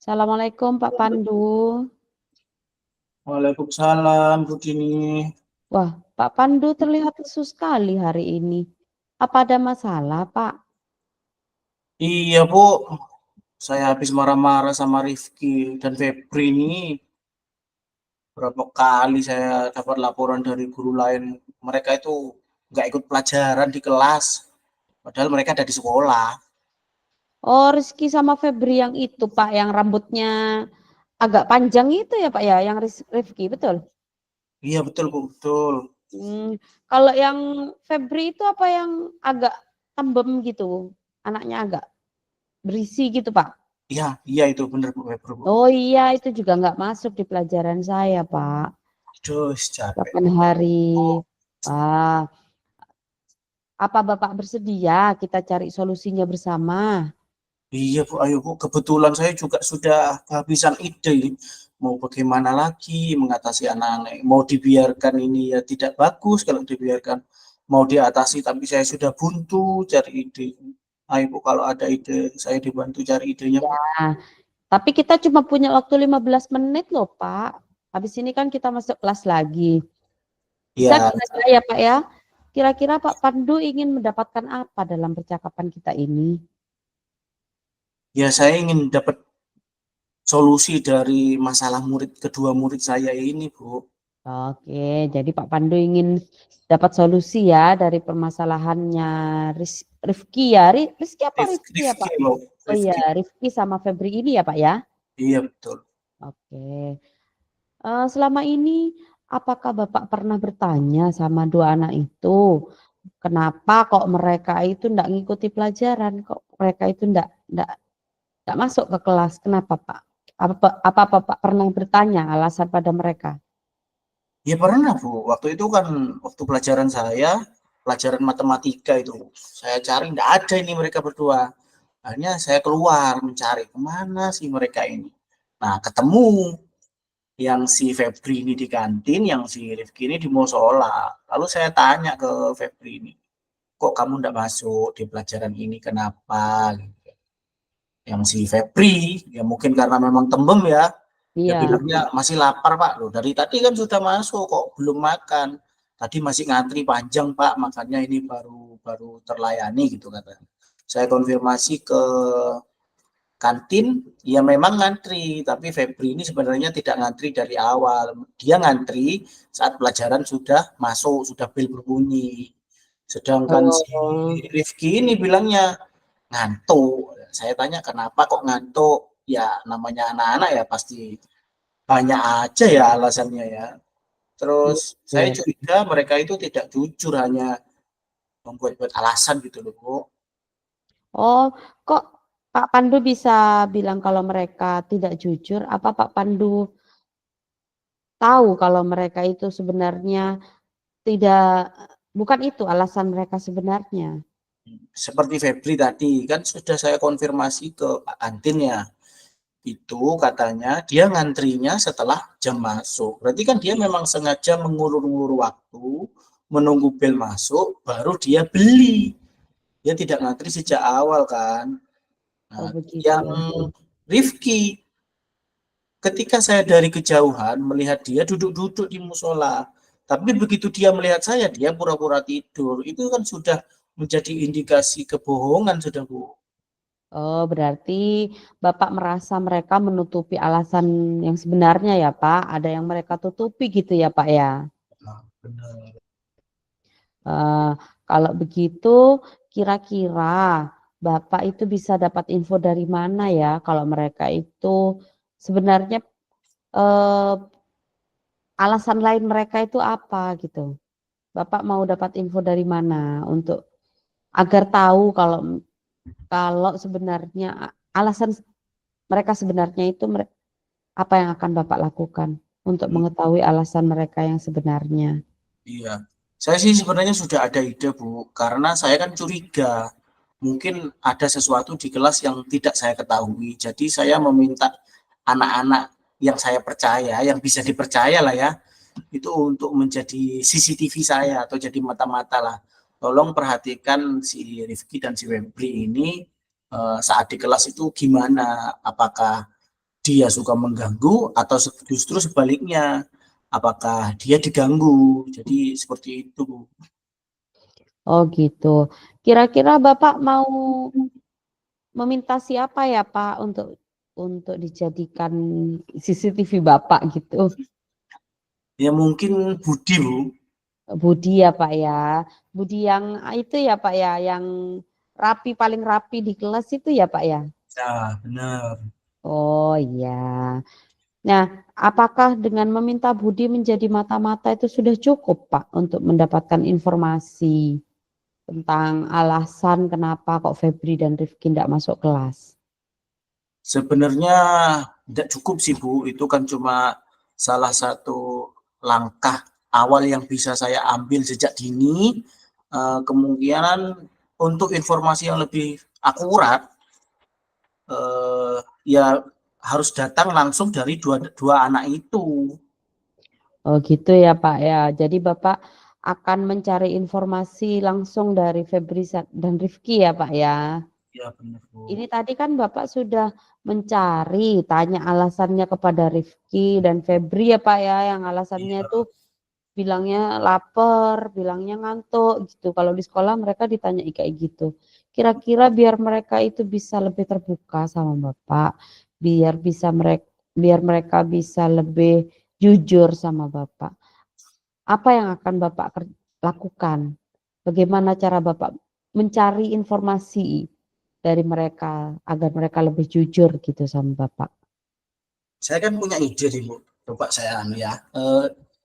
Assalamualaikum Pak Pandu. Waalaikumsalam, Bu Dini. Wah, Pak Pandu terlihat lesu sekali hari ini. Apa ada masalah, Pak? Iya, Bu. Saya habis marah-marah sama Rifki dan Febri ini. Berapa kali saya dapat laporan dari guru lain. Mereka itu nggak ikut pelajaran di kelas. Padahal mereka ada di sekolah. Oh, Rizky sama Febri yang itu, Pak, yang rambutnya agak panjang itu ya, Pak ya, yang Rifki, betul? Iya, betul, Bu. Betul. Kalau yang Febri itu apa yang agak tembem gitu, anaknya agak berisi gitu, Pak? Iya, iya itu benar, Bu. Febri, Bu. Oh iya, itu juga nggak masuk di pelajaran saya, Pak. Aduh, capek. 8 hari. Ah, apa Bapak bersedia kita cari solusinya bersama? Iya, Bu. Ayo, Bu. Kebetulan saya juga sudah kehabisan ide. Mau bagaimana lagi mengatasi anak-anak. Mau dibiarkan ini ya tidak bagus kalau dibiarkan. Mau diatasi tapi saya sudah buntu cari ide. Ayo, Bu, kalau ada ide, saya dibantu cari idenya, Bu. Ya, tapi kita cuma punya waktu 15 menit loh, Pak. Habis ini kan kita masuk kelas lagi. Bisa Ya, kira-kira ya, Pak ya? Kira-kira Pak Pandu ingin mendapatkan apa dalam percakapan kita ini? ya saya ingin dapat solusi dari masalah kedua murid saya ini, Bu. Oke, jadi Pak Pandu ingin dapat solusi ya dari permasalahannya Rifki ya. Rizki apa Rifki ya, Rifki, Pak? Bu. Oh iya, Rifki. Rifki sama Febri ini ya, Pak ya? Iya, betul. Oke. Selama ini apakah Bapak pernah bertanya sama dua anak itu, kenapa kok mereka itu enggak ngikuti pelajaran, kok mereka itu enggak masuk ke kelas, kenapa Pak? Apa Bapak pernah bertanya alasan pada mereka? Ya pernah, Bu. Waktu itu kan waktu pelajaran saya, pelajaran matematika itu, saya cari nggak ada ini mereka berdua. Akhirnya saya keluar mencari kemana sih mereka ini. Nah, ketemu yang si Febri ini di kantin, yang si Rifki ini di musola. Lalu saya tanya ke Febri ini, kok kamu nggak masuk di pelajaran ini, kenapa? Gitu. Yang si Febri, ya mungkin karena memang tembem ya, dia Iya. bilangnya masih lapar Pak. Loh, dari tadi kan sudah masuk kok belum makan. Tadi masih ngantri panjang Pak, makanya ini baru baru terlayani gitu kata. Saya konfirmasi ke kantin, ya memang ngantri, tapi Febri ini sebenarnya tidak ngantri dari awal. Dia ngantri saat pelajaran sudah masuk, sudah bel berbunyi. Sedangkan si Oh, Rifki ini bilangnya ngantuk. Saya tanya kenapa kok ngantuk? Ya namanya anak-anak ya pasti banyak aja ya alasannya ya. Terus saya iya. curiga mereka itu tidak jujur, hanya membuat-buat alasan gitu loh, Bu. Oh, kok Pak Pandu bisa bilang kalau mereka tidak jujur? Apa Pak Pandu tahu kalau mereka itu sebenarnya tidak, bukan itu alasan mereka sebenarnya? Seperti Febri tadi kan sudah saya konfirmasi ke Pak Kantin ya. Itu katanya dia ngantrinya setelah jam masuk. Berarti kan dia memang sengaja mengulur-ulur waktu, menunggu bel masuk, baru dia beli. Dia tidak ngantri sejak awal kan. Oh Nah, begitu. yang Rifki, ketika saya dari kejauhan melihat dia duduk-duduk di musola, tapi begitu dia melihat saya, dia pura-pura tidur. Itu kan sudah menjadi indikasi kebohongan, sudah Bu. Oh berarti Bapak merasa mereka menutupi alasan yang sebenarnya ya Pak? Ada yang mereka tutupi gitu ya Pak ya? Nah, benar. Eh, Kalau begitu kira-kira Bapak itu bisa dapat info dari mana ya kalau mereka itu sebenarnya eh, alasan lain mereka itu apa gitu? Bapak mau dapat info dari mana untuk agar tahu kalau kalau sebenarnya alasan mereka sebenarnya itu apa yang akan Bapak lakukan untuk mengetahui alasan mereka yang sebenarnya? Iya, saya sih sebenarnya sudah ada ide, Bu, karena saya kan curiga mungkin ada sesuatu di kelas yang tidak saya ketahui. Jadi saya meminta anak-anak yang saya percaya, yang bisa dipercaya lah ya, itu untuk menjadi CCTV saya atau jadi mata-mata lah. Tolong perhatikan si Rifki dan si Webri ini saat di kelas itu gimana, apakah dia suka mengganggu atau justru sebaliknya, apakah dia diganggu. Jadi seperti itu, Bu. Oh gitu. Kira-kira Bapak mau meminta siapa ya Pak untuk dijadikan CCTV Bapak gitu? Ya mungkin Budi, Bu. Budi ya Pak ya. Budi yang itu ya Pak ya, yang rapi paling rapi di kelas itu ya Pak ya. Nah, benar. Oh iya. Nah, apakah dengan meminta Budi menjadi mata-mata itu sudah cukup Pak untuk mendapatkan informasi tentang alasan kenapa kok Febri dan Rifki tidak masuk kelas? Sebenarnya tidak cukup sih, Bu. Itu kan cuma salah satu langkah awal yang bisa saya ambil sejak dini. Kemungkinan untuk informasi yang lebih akurat, ya harus datang langsung dari dua anak itu. Oh gitu ya Pak ya. Jadi Bapak akan mencari informasi langsung dari Febri dan Rifki ya Pak ya. Ya benar, Bu. Ini tadi kan Bapak sudah mencari, tanya alasannya kepada Rifki dan Febri ya Pak ya, yang alasannya Iya, itu bilangnya lapar, bilangnya ngantuk gitu. Kalau di sekolah mereka ditanya kayak gitu. Kira-kira biar mereka itu bisa lebih terbuka sama Bapak, biar mereka bisa lebih jujur sama Bapak. Apa yang akan Bapak lakukan? Bagaimana cara Bapak mencari informasi dari mereka agar mereka lebih jujur gitu sama Bapak? saya kan punya ide nih, Bu. Coba saya ya.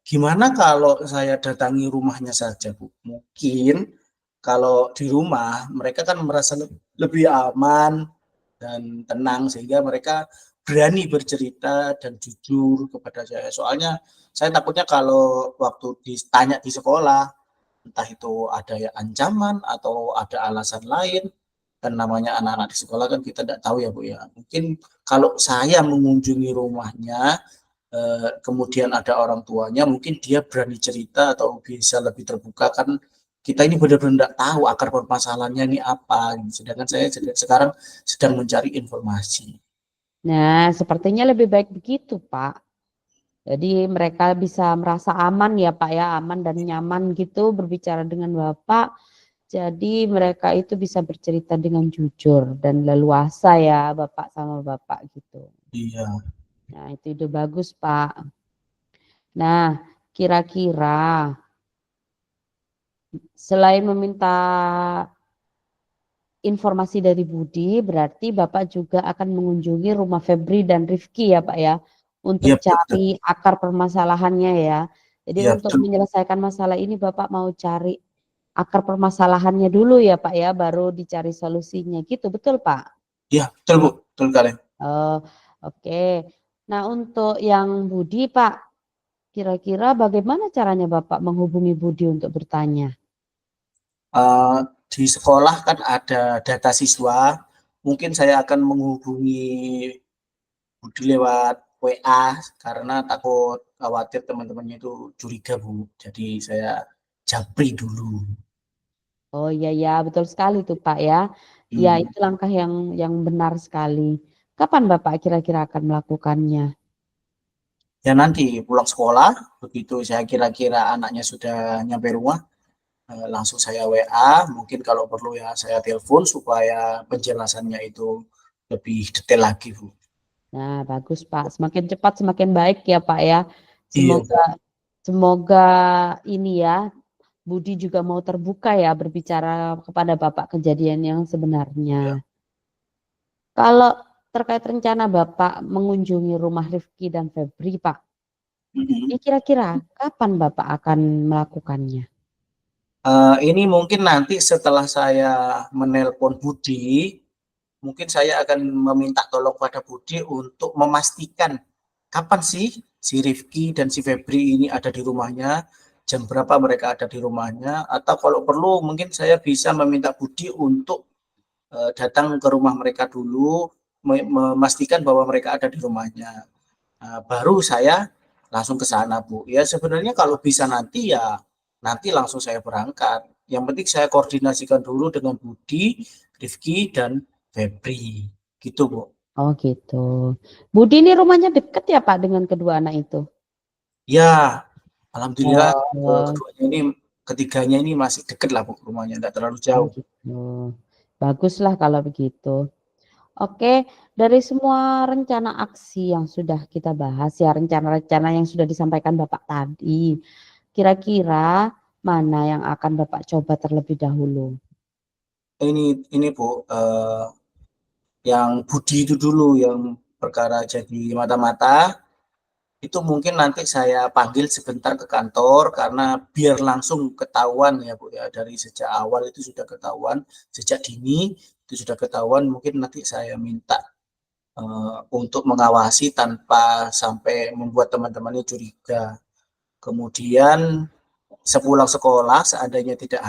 Gimana kalau saya datangi rumahnya saja, Bu? Mungkin kalau di rumah mereka kan merasa lebih aman dan tenang sehingga mereka berani bercerita dan jujur kepada saya. Soalnya saya takutnya kalau waktu ditanya di sekolah, entah itu ada ya ancaman atau ada alasan lain, kan namanya anak-anak di sekolah kan kita tidak tahu ya, Bu ya. Mungkin kalau saya mengunjungi rumahnya, kemudian ada orang tuanya, mungkin dia berani cerita atau bisa lebih terbuka, kan kita ini benar-benar tidak tahu akar permasalahannya ini apa. Sedangkan saya sekarang sedang mencari informasi. Nah, sepertinya lebih baik begitu, Pak. Jadi mereka bisa merasa aman ya, Pak ya, aman dan nyaman gitu berbicara dengan Bapak. Jadi mereka itu bisa bercerita dengan jujur dan leluasa ya, Bapak sama Bapak gitu. Iya. Nah, itu ide bagus, Pak. Nah, kira-kira selain meminta informasi dari Budi, berarti Bapak juga akan mengunjungi rumah Febri dan Rifki ya Pak ya, Iya untuk betul. cari akar permasalahannya ya. Jadi Iya untuk betul. menyelesaikan masalah ini Bapak mau cari akar permasalahannya dulu ya Pak ya, baru dicari solusinya gitu, betul Pak? Iya betul, Bu. Betul kalian. Oh, oke. Nah untuk yang Budi Pak, kira-kira bagaimana caranya Bapak menghubungi Budi untuk bertanya? Eh, di sekolah kan ada data siswa. Mungkin saya akan menghubungi Budi lewat WA karena takut khawatir teman-temannya itu curiga, Bu. Jadi saya japri dulu. Oh iya ya, betul sekali tuh Pak ya. Ya Hmm. itu langkah yang benar sekali. Kapan Bapak kira-kira akan melakukannya? Ya nanti pulang sekolah, begitu saya kira-kira anaknya sudah nyampe rumah, langsung saya WA. Mungkin kalau perlu ya saya telepon supaya penjelasannya itu lebih detail lagi, Bu. Nah, bagus Pak. Semakin cepat semakin baik ya Pak ya. Iya, Semoga semoga ini ya Budi juga mau terbuka ya berbicara kepada Bapak kejadian yang sebenarnya. iya. Kalau terkait rencana Bapak mengunjungi rumah Rifki dan Febri Pak, Mhm. ini kira-kira kapan Bapak akan melakukannya? Ini mungkin nanti setelah saya menelpon Budi, mungkin saya akan meminta tolong pada Budi untuk memastikan kapan sih si Rifki dan si Febri ini ada di rumahnya, jam berapa mereka ada di rumahnya, atau kalau perlu mungkin saya bisa meminta Budi untuk datang ke rumah mereka dulu, memastikan bahwa mereka ada di rumahnya. Baru saya langsung ke sana, Bu. Ya sebenarnya kalau bisa nanti ya nanti langsung saya berangkat. Yang penting saya koordinasikan dulu dengan Budi, Rifki, dan Febri. Gitu, Bu. Oh gitu. Budi ini rumahnya deket ya Pak dengan kedua anak itu? Ya, alhamdulillah Oh, keduanya ini, ketiganya ini masih deket lah Bu rumahnya, nggak terlalu oh jauh. gitu. Baguslah kalau begitu. Oke, dari semua rencana aksi yang sudah kita bahas ya, rencana-rencana yang sudah disampaikan Bapak tadi, kira-kira mana yang akan Bapak coba terlebih dahulu? Ini Bu, yang Budi itu dulu, yang perkara jadi mata-mata, itu mungkin nanti saya panggil sebentar ke kantor karena biar langsung ketahuan ya Bu ya, dari sejak awal itu sudah ketahuan, sejak dini itu sudah ketahuan, mungkin nanti saya minta untuk mengawasi tanpa sampai membuat teman-temannya curiga. Kemudian sepulang sekolah seandainya tidak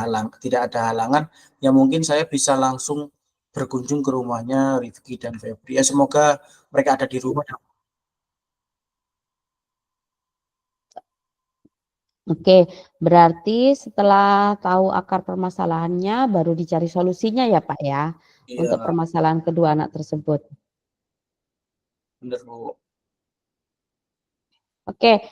ada halangan, ya mungkin saya bisa langsung berkunjung ke rumahnya Rifki dan Febri. Ya semoga mereka ada di rumah. Oke, berarti setelah tahu akar permasalahannya baru dicari solusinya ya Pak ya, untuk Iya, permasalahan kedua anak tersebut. benar Bu. Oke,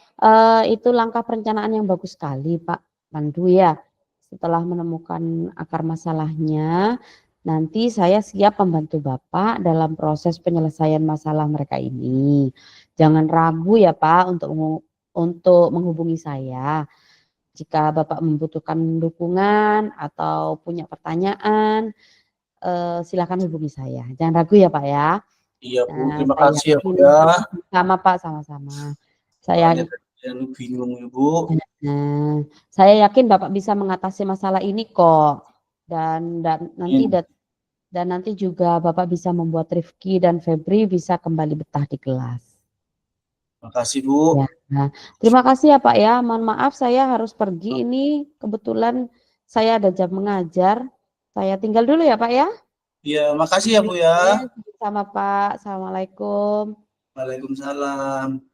itu langkah perencanaan yang bagus sekali Pak Pandu ya. Setelah menemukan akar masalahnya, nanti saya siap membantu Bapak dalam proses penyelesaian masalah mereka ini. Jangan ragu ya Pak untuk menghubungi saya. Jika Bapak membutuhkan dukungan atau punya pertanyaan, silakan hubungi saya. Jangan ragu ya Pak ya. Iya Bu, Nah, terima saya kasih ya Bu yakin ya. sama Pak, sama-sama. Saya Soalnya yang bingung ya Bu. Nah, saya yakin Bapak bisa mengatasi masalah ini kok. Ini. Dan nanti juga Bapak bisa membuat Rifki dan Febri bisa kembali betah di kelas. Makasih Bu. Ya. Nah, terima kasih ya Pak ya. Mohon maaf saya harus pergi ini. Kebetulan saya ada jam mengajar. Saya tinggal dulu ya Pak ya. Iya, makasih ya Bu ya. Oke, sama Pak. Assalamualaikum. Waalaikumsalam.